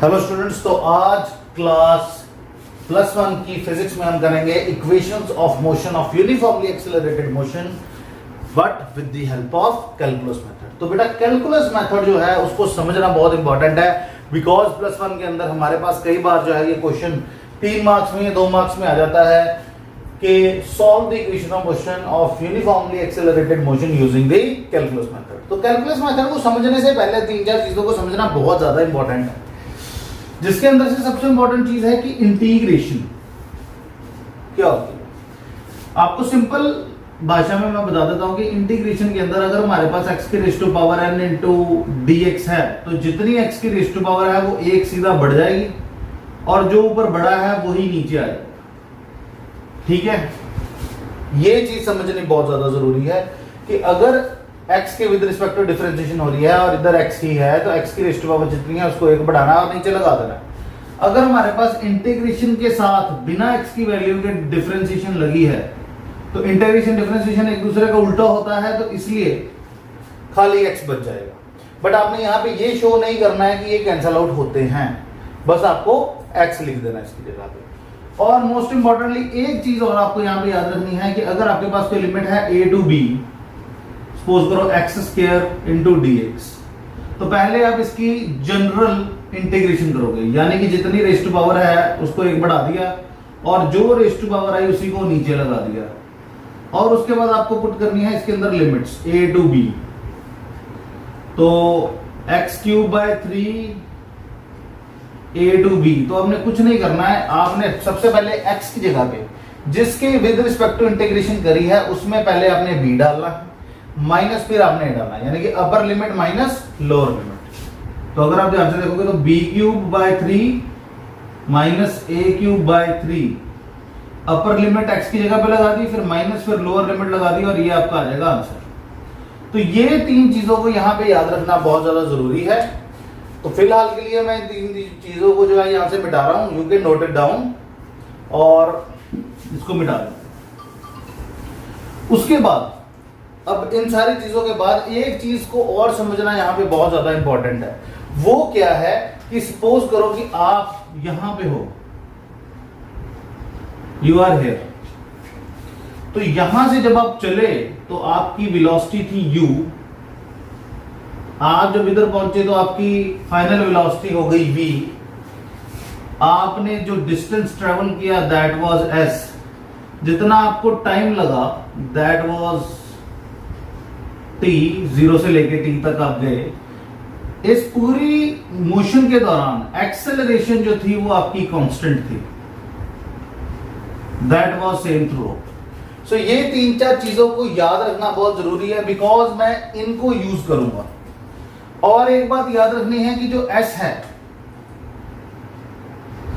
Hello students, तो आज class +1 की फिजिक्स में हम करेंगे equations of motion of uniformly accelerated motion but with the help of calculus method. तो बेटा कैलकुलस मेथड जो है उसको समझना बहुत इंपॉर्टेंट है, बिकॉज +1 के अंदर हमारे पास कई बार जो है ये क्वेश्चन 3 मार्क्स में 2 मार्क्स में आ जाता है कि solve the equation of motion of uniformly accelerated motion using the calculus method. तो कैलकुलस मेथड को समझने से पहले 3-4 चीजों को समझना बहुत ज्यादा इंपॉर्टेंट है, जिसके अंदर से सबसे इंपॉर्टेंट चीज है कि इंटीग्रेशन क्या होती है। आपको सिंपल भाषा में मैं बता देता हूं कि इंटीग्रेशन के अंदर अगर हमारे पास x की raise to power n into dx है, तो जितनी x की रेज़ टू पावर है वो एक सीधा बढ़ जाएगी और जो ऊपर बढ़ा है वही नीचे आ जाएगा। ठीक है, ये चीज समझनी बहुत ज्यादा जरूरी है कि अगर x के विद रिस्पेक्ट टू डिफरेंशिएशन हो रही है और इधर x की है, तो x की रेज़ टू पावर जितनी है उसको एक बढ़ाना और नीचे लगा देना है। अगर हमारे पास इंटीग्रेशन के साथ बिना x की वैल्यू के डिफरेंशिएशन लगी है, तो इंटीग्रेशन डिफरेंशिएशन एक दूसरे का उल्टा होता है, तो इसलिए खाली x बच जाएगा। बट आपने यहाँ पे ये शो नहीं करना है कि ये कैंसल आउट होते हैं, बस आपको x लिख देना इसकी जगह पे। और मोस्ट इंपॉर्टेंटली एक चीज और आपको यहाँ पे याद रखनी है कि अगर आपके पास कोई लिमिट है a टू b, सपोज करो x² इंटू dx, तो पहले आप इसकी जनरल इंटीग्रेशन करोगे, यानी कि जितनी रेज़ टू पावर है उसको एक बढ़ा दिया और जो रेज़ टू पावर आई उसी को नीचे लगा दिया, और उसके बाद आपको पुट करनी है इसके अंदर लिमिट्स a टू b। तो x³ 3 a टू b, तो आपने कुछ नहीं करना है, आपने सबसे पहले x की जगह पे जिसके विद रिस्पेक्ट टू इंटीग्रेशन करी है उसमें पहले आपने b डालना, माइनस फिर आपने डालना, यानी कि अपर लिमिट माइनस लोअर लिमिट। तो अगर आप ध्यान से देखोगे तो b³ 3 minus a³ 3, upper limit x की जगह पे लगा दी, फिर माइनस, फिर लोअर लिमिट लगा दी, और ये आपका आ जाएगा आंसर। तो ये 3 चीजों को यहाँ पे याद रखना बहुत ज्यादा जरूरी है। तो फिलहाल के लिए मैं 3 चीजों को जो है यहाँ से मिटा रहा हूं, you can note it down और इसको मिटा दो। उसके बाद अब इन सारी चीजों के बाद एक चीज को और समझना यहाँ पे बहुत ज्यादा इंपॉर्टेंट है। वो क्या है कि सपोज करो कि आप यहां पे हो, यू आर हियर, तो यहां से जब आप चले तो आपकी वेलोसिटी थी u, आप जब इधर पहुंचे तो आपकी फाइनल वेलोसिटी हो गई v, आपने जो डिस्टेंस ट्रेवल किया दैट वाज s, जितना आपको टाइम लगा दैट वाज t, 0 से लेके t तक आप गए। इस पूरी मोशन के दौरान एक्सेलरेशन जो थी वो आपकी कांस्टेंट थी, दैट वाज सेम थ्रू। सो ये 3-4 चीजों को याद रखना बहुत जरूरी है, बिकॉज मैं इनको यूज करूंगा। और एक बात याद रखनी है कि जो s है,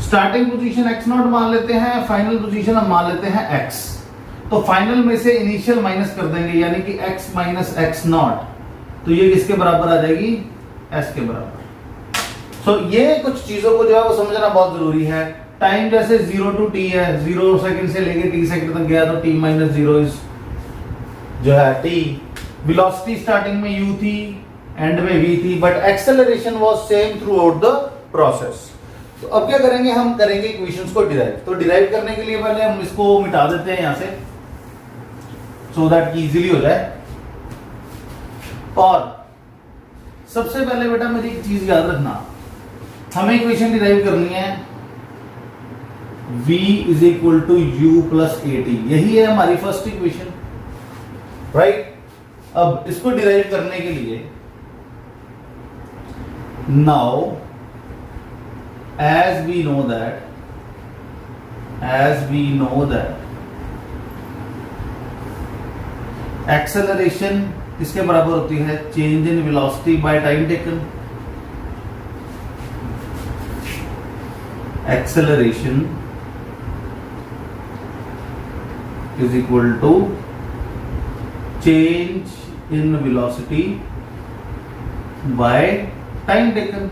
स्टार्टिंग पोजीशन x0 मान लेते हैं, फाइनल पोजीशन हम मान लेते हैं x, तो फाइनल में से इनिशियल माइनस कर देंगे, यानी कि x माइनस x0, तो ये किसके बराबर आ जाएगी, s के बराबर। सो ये कुछ चीजों को जो है वो समझना बहुत जरूरी है। टाइम जैसे 0 टू t है, 0 सेकंड से लेके t सेकंड तक गया, तो t माइनस 0 इज जो है t। वेलोसिटी स्टार्टिंग में u थी, एंड में v थी, but acceleration was same through out the process. तो अब क्या करेंगे, हम करेंगे इक्वेशंस को डिराइव। तो डिराइव करने के लिए पहले हम इसको मिटा देते हैं यहां से, सो दैट की इजीली हो जाए। और सबसे पहले बेटा मेरी एक चीज याद रखना, हमें इक्वेशन डिराइव करनी है v is equal to u plus at, यही है हमारी फर्स्ट इक्वेशन, राइट। अब इसको डिराइव करने के लिए now as we know that acceleration किसके बराबर होती है, change in velocity by time taken. Acceleration is equal to change in velocity by time taken.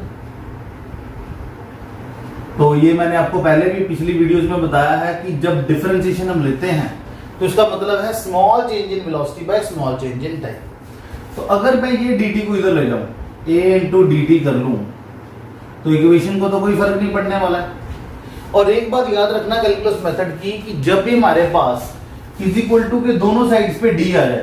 तो ये मैंने आपको पहले भी पिछली वीडियोस में बताया है कि जब डिफरेंशिएशन हम लेते हैं तो इसका मतलब है small change in velocity by small change in time. तो अगर मैं ये dt को इधर ले जाऊं, a इंटू dt कर लूं, तो तो इक्वेशन को तो कोई फर्क नहीं पड़ने वाला है। और एक बात याद रखना कैलकुलस मेथड की कि जब भी हमारे पास इज इक्वल टू के दोनों साइड्स पे डी आ जाए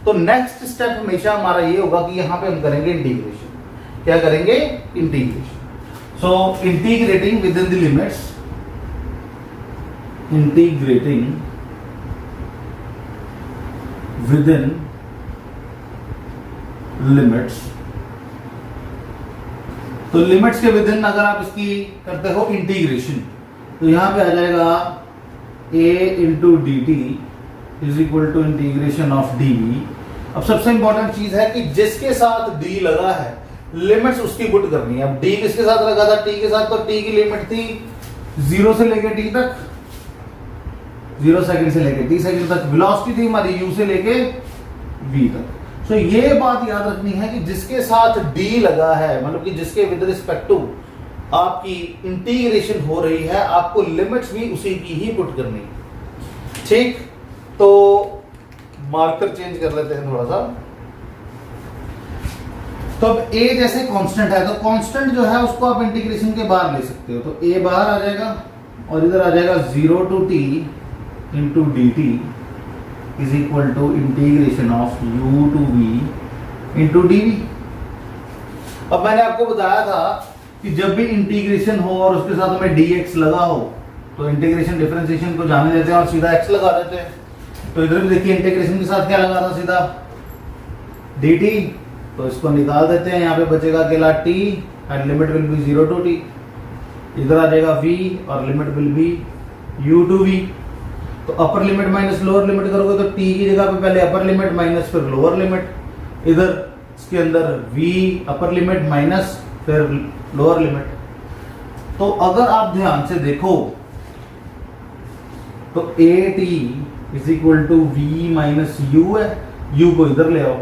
तो नेक्स्ट स्टेप हमेशा हमारा ये होगा कि यहां पे हम करेंगे इंटीग्रेशन। क्या करेंगे? Integration. So integrating with in the limits, integrating with in limits. तो लिमिट्स के विद इन अगर आप इसकी करते हो इंटीग्रेशन तो यहां पे आ जाएगा a into D T is equal to integration of D V. अब सबसे इंपॉर्टेंट चीज है कि जिसके साथ d लगा है लिमिट्स उसकी पुट करनी है। अब d किसके साथ लगा था? t के साथ। तो t की लिमिट थी 0 से लेके t तक, 0 सेकंड से लेके t सेकंड तक। वेलोसिटी थी हमारी u से लेके v तक। तो ये बात याद रखनी है कि जिसके साथ d लगा है, मतलब कि जिसके विद रिस्पेक्ट टू आपकी इंटीग्रेशन हो रही है, आपको लिमिट्स भी उसी की ही पुट करनी है। ठीक, तो मार्कर चेंज कर लेते हैं थोड़ा सा। तो अब a जैसे कांस्टेंट है तो कांस्टेंट जो है उसको आप इंटीग्रेशन के बाहर ले सकते हो। तो a बाहर आ जाएगा और इधर आ जाएगा 0 to t into D T is equal to integration of u to v into D V. अब मैंने आपको बताया था कि जब भी इंटीग्रेशन हो और उसके साथ हमें dx लगा हो तो इंटीग्रेशन डिफरेंशिएशन को जाने देते हैं और सीधा x लगा देते हैं। तो इधर भी देखिए इंटीग्रेशन के साथ क्या लगा था? सीधा dt। तो इसको निकाल देते हैं, यहाँ पे बचेगा अकेला t and limit will be 0 to t। इधर आ जाएगा v और limit will be u to v। तो upper limit minus lower limit करोगे तो t की जगह पे पहले अपर लिमिट माइनस फिर लोअर लिमिट। इधर इसके अंदर v अपर लिमिट माइनस फिर लोअर लिमिट। तो अगर आप ध्यान से देखो तो A T is equal to V minus U है। u को इधर ले आओ,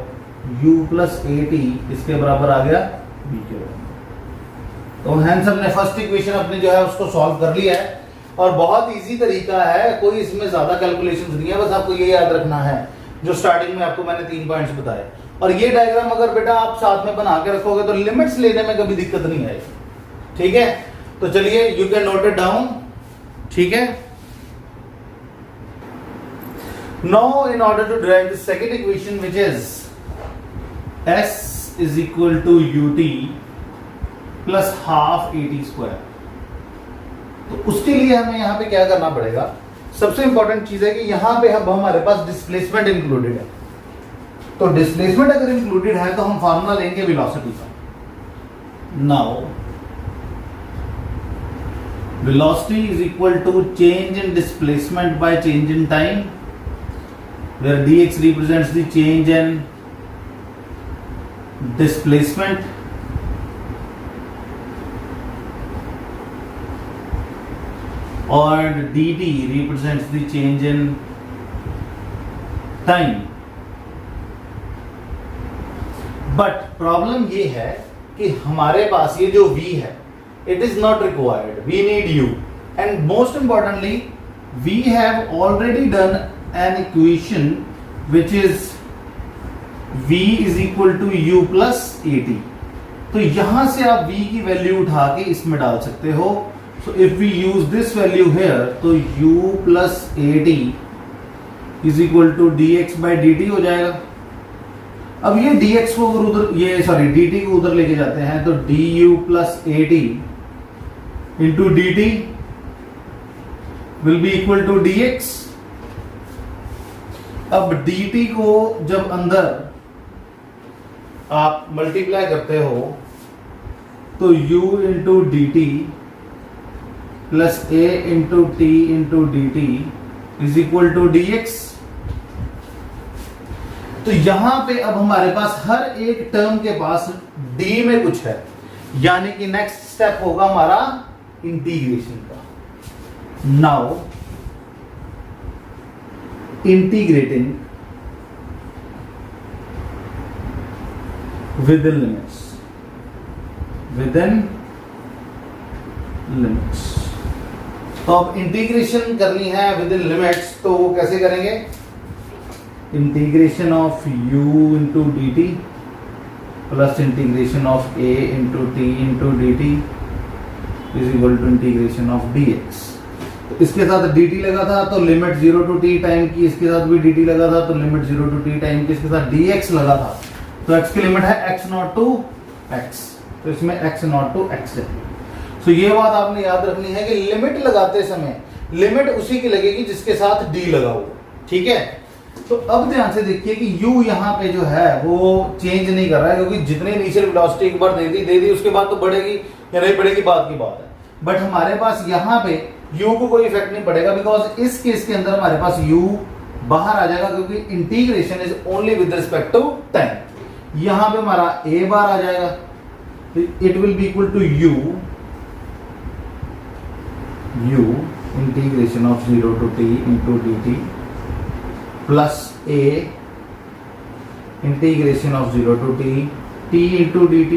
u प्लस ए टी इसके बराबर आ गया v के बराबर। तो हैंस हमने फर्स्ट इक्वेशन अपने जो है उसको सॉल्व कर लिया है और बहुत इजी तरीका है, कोई इसमें ज्यादा कैलकुलेशंस नहीं है। बस आपको ये याद रखना है जो स्टार्टिंग में आपको मैंने 3 पॉइंट्स बताए। और ये डायग्राम अगर बेटा आप साथ में बना के रखोगे तो लिमिट्स लेने में कभी दिक्कत नहीं आएगी। ठीक है, तो चलिए you can note it down. ठीक है, now in order to derive the second equation which is s is equal to ut plus half at square. तो उसके लिए हमें यहां पे क्या करना पड़ेगा? सबसे इंपॉर्टेंट चीज है कि यहां पे अब हमारे पास डिस्प्लेसमेंट इंक्लूडेड है। तो डिस्प्लेसमेंट अगर इंक्लूडेड है तो हम फार्मूला लेंगे वेलोसिटी का। Now velocity is equal to change in displacement by change in time, where dx represents the change in displacement और dt represents the change in time। But problem ये है कि हमारे पास ये जो v है it is not required, we need u and most importantly we have already done an equation which is v is equal to u plus at। तो यहां से आप v की वैल्यू उठा के इसमें डाल सकते हो। So if we use this value here, तो u plus at is equal to dx by dt हो जाएगा। अब ये dx को अगर उधर dt को उधर लेके जाते हैं तो du plus at into dt will be equal to dx। अब dt को जब अंदर आप मल्टीप्लाई करते हो तो u into dt plus a into T into D T is equal to D X. तो यहां पे अब हमारे पास हर एक टर्म के पास d में कुछ है, यानी कि नेक्स्ट स्टेप होगा हमारा इंटीग्रेशन का। Now integrating with in limits, with in limits. तो अब इंटीग्रेशन करनी है विद इन लिमिट्स, तो वो कैसे करेंगे? Integration of u into D T plus integration of a into T into D T is equal to integration of dx। तो इसके साथ dt लगा था तो लिमिट 0 टू t टाइम की, इसके साथ भी dt लगा था तो लिमिट 0 टू t टाइम की, इसके साथ dx लगा था तो x की लिमिट है x नॉट टू x, तो इसमें x नॉट टू x है। तो ये बात आपने याद रखनी है कि लिमिट लगाते समय लिमिट उसी की लगेगी जिसके साथ d लगा हुआ, ठीक है। तो अब ध्यान से देखिए कि u यहाँ पे जो है वो चेंज नहीं कर रहा है, क्योंकि जितनी इनिशियल वेलोसिटी एक बार दे दी उसके बाद तो बढ़ेगी या नहीं बढ़ेगी बात की बात है। बट हमारे पास यहाँ पे u को कोई इफेक्ट नहीं पड़ेगा, बिकॉज इस केस के अंदर हमारे पास u बाहर आ जाएगा, क्योंकि integration is only with respect to time. यहाँ पे हमारा a बार आ जाएगा, it will be equal to u integration of 0 to t into dt plus a integration of 0 to t into dt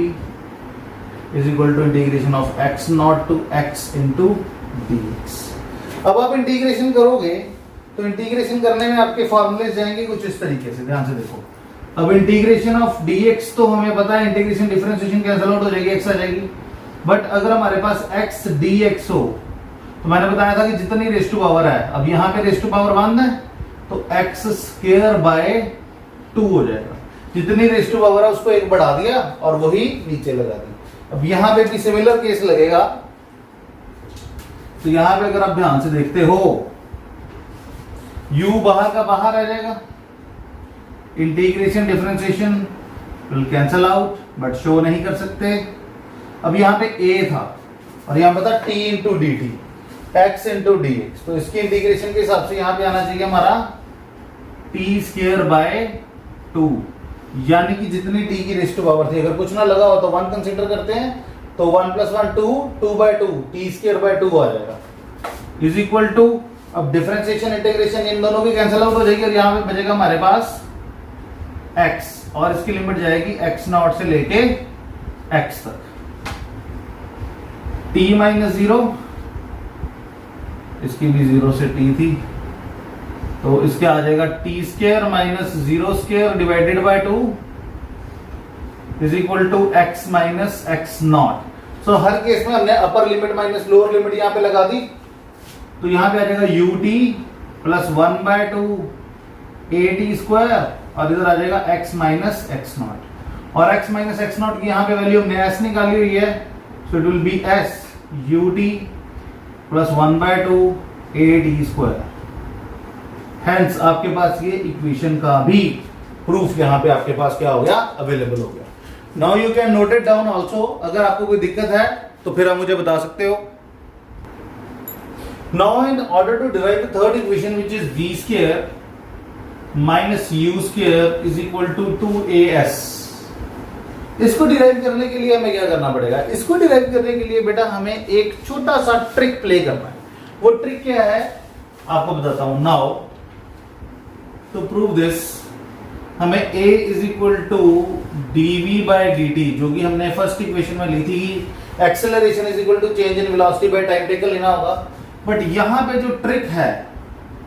is equal to integration of x not to x into dx। अब आप integration करोगे तो integration करने में आपके फॉर्मूले जाएंगे कुछ इस तरीके से, ध्यान से देखो। अब इंटीग्रेशन ऑफ dx तो हमें पता है इंटीग्रेशन डिफरेंशिएशन कैंसिल आउट हो जाएगी, x आ जाएगी। बट अगर हमारे पास x dx हो तो मैंने बताया था कि जितनी रेस टू पावर है, अब यहाँ पे रेस टू पावर 1 है तो x स्क्वायर बाय 2 हो जाएगा। जितनी रेस टू पावर है उसको एक बढ़ा दिया और वही नीचे लगा दी। अब यहाँ पे भी सिमिलर केस लगेगा, तो यहां पे अगर आप ध्यान से देखते हो u बाहर का बाहर आ जाएगा, integration differentiation will cancel out, but show नहीं कर सकते। अब यहां पे a था और यहां पे था t into D T, x into D X, तो इसकी इंटीग्रेशन के हिसाब से यहां पे आना चाहिए हमारा t स्क्वायर बाय 2, यानी कि जितनी t की रेस्ट टू पावर थी, अगर कुछ ना लगा हो तो 1 कंसीडर करते हैं, तो 1 plus 1 2, 2 by 2 t square by 2 आ जाएगा इज इक्वल टू। अब डिफरेंशिएशन इंटीग्रेशन इन दोनों की कैंसिल आउट हो जाएगी और यहां पे बचेगा हमारे पास x, और इसकी लिमिट जाएगी x नॉट से लेके x तक, t माइनस 0, इसकी भी 0 से t थी, तो इसके आ जाएगा t square minus 0 square divided by 2 is equal to x minus x not. So हर केस में हमने upper limit minus lower limit यहां पे लगा दी, तो यहां पे आ जाएगा ut plus 1 by 2 at square, और इधर आ जाएगा x माइनस x नॉट, और x माइनस x नॉट की यहां पे वैल्यू हमने s निकाली हुई है, so it will be s ut plus 1 by 2 at square. Hence आपके पास ये इक्वेशन का भी प्रूफ यहां पे आपके पास क्या हो गया, अवेलेबल हो गया। Now you can note it down also, अगर आपको कोई दिक्कत है तो फिर आप मुझे बता सकते हो। Now in order to derive the third equation which is v square minus u square is equal to 2as, इसको डिराइव करने के लिए हमें क्या करना पड़ेगा, इसको डिराइव करने के लिए बेटा हमें एक छोटा सा ट्रिक प्ले करना है। वो ट्रिक क्या है आपको बताता हूं। नाउ टू प्रूव दिस हमें a is equal to dv by dt, जो कि हमने फर्स्ट इक्वेशन में ली थी, acceleration is equal to change in velocity by time taken लेना होगा। बट यहां पे जो ट्रिक है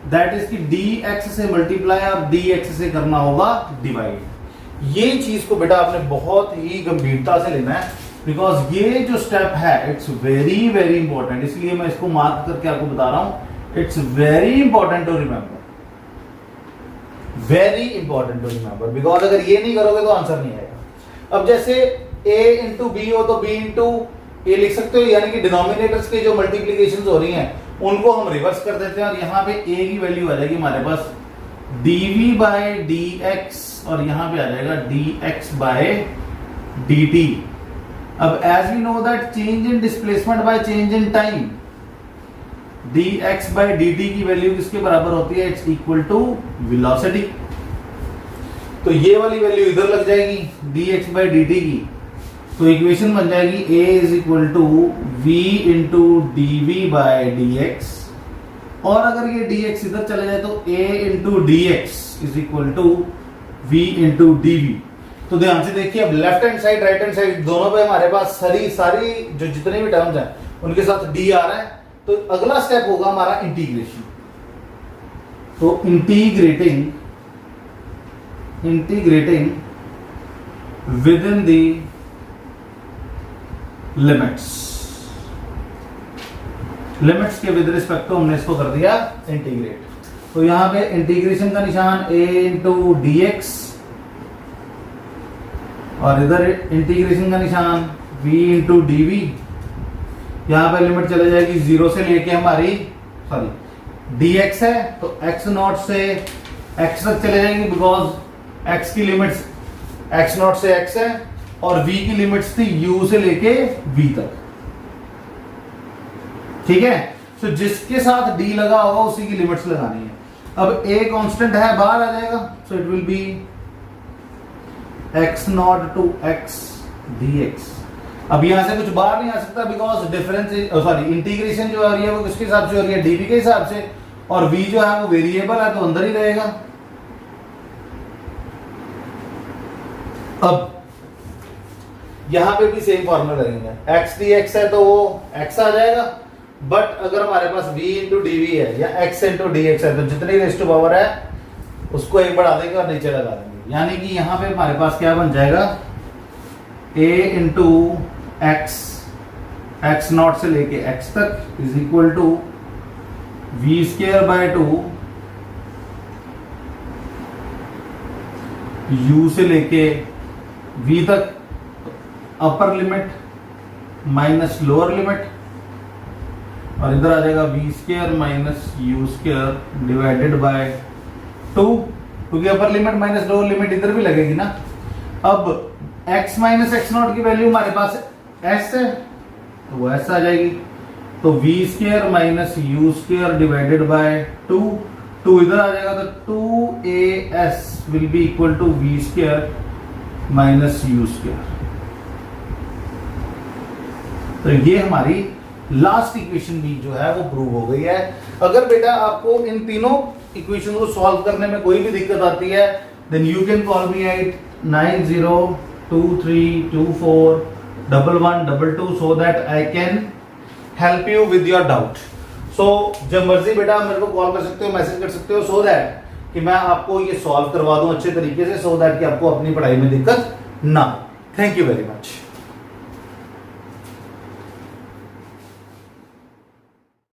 दैट इज कि dx से मल्टीप्लाई और dx से करना होगा डिवाइड। ये चीज को बेटा आपने बहुत ही गंभीरता से लेना है, बिकॉज ये जो स्टेप है इट्स वेरी वेरी इंपॉर्टेंट, इसलिए मैं इसको मार्क करके आपको बता रहा हूं। It's very important to remember, very important to remember, because अगर ये नहीं करोगे तो आंसर नहीं आएगा। अब जैसे a इंटू बी हो तो b इंटू ए लिख सकते हो, यानी कि डिनोमिनेटर्स के जो मल्टीप्लीकेशन हो रही हैं उनको हम रिवर्स कर देते हैं, और यहाँ पे a की वैल्यू आ जाएगी हमारे पास dv बाय dx, और यहाँ पे आ जाएगा dx बाय dt। अब as we know that change in displacement by change in time, dx by dt की वैल्यू किसके बराबर होती है, इट्स इक्वल टू वेलोसिटी। तो ये वाली वैल्यू इधर लग जाएगी dx बाय dt की, तो इक्वेशन बन जाएगी a is equal to v into dv by dx, और अगर ये dx इधर चले जाए तो a into dx is equal to v into dv। तो ध्यान से देखिए, अब left hand side right hand side दोनों पे हमारे पास सारी जो जितने भी टर्म्स हैं उनके साथ d आ रहा है, तो अगला स्टेप होगा हमारा इंटीग्रेशन। तो integrating with in the limits, limits के विद रिस्पेक्ट टू हमने इसको कर दिया इंटीग्रेट। तो यहां पे इंटीग्रेशन का निशान a इंटू डी एक्स और इधर इंटीग्रेशन का निशान v इंटू डी वी। यहां पे लिमिट चले जाएगी 0 से लेके हमारी सॉरी dx है तो x नॉट से x तक चले जाएंगे बिकॉज x की लिमिट्स x नॉट से x है और v की लिमिट्स थी u से लेके v तक। ठीक है, तो जिसके साथ d लगा होगा उसी की लिमिट्स लगानी है। अब a कांस्टेंट है, बाहर आ जाएगा, so it will be x not to x dx। अब यहां से कुछ बाहर नहीं आ सकता बिकॉज डिफरेंस सॉरी इंटीग्रेशन जो हो रही है वो किसके हिसाब से हो रही है, dv के हिसाब से, और v जो है वो वेरिएबल है तो अंदर ही रहेगा। अब यहां पे भी सेम फॉर्मूला लगेगा, x dx है तो वो x आ जाएगा, बट अगर हमारे पास v इंटू डी है या x इंटू dx है तो जितनी रेज़ टू पावर है उसको एक बढ़ा देंगे और नीचे लगा देंगे, यानी कि यहां पे हमारे पास क्या बन जाएगा a इंटू x नॉट से लेके x तक is equal to v square by 2 u से लेके v तक, upper limit minus lower limit, और इधर आ जाएगा v square minus u square divided by 2, क्योंकि upper limit minus lower limit इधर भी लगेगी ना। अब x माइनस एक्स नॉट की वैल्यू हमारे पास s है तो वो s आ जाएगी, तो v square minus u square divided by 2 इधर आ जाएगा तो 2as will be equal to v square minus u square. तो ये हमारी लास्ट इक्वेशन भी जो है वो प्रूव हो गई है। अगर बेटा आपको इन तीनों इक्वेशन को सॉल्व करने में कोई भी दिक्कत आती है then you can call me at 9023241112 so that I can help you with your doubt. So जब मर्जी बेटा मेरे को कॉल कर सकते हो, मैसेज कर सकते हो, so that कि मैं आपको ये सॉल्व करवा दूं अच्छे तरीके से, so that कि आपको अपनी पढ़ाई में दिक्कत ना हो। Thank you very much.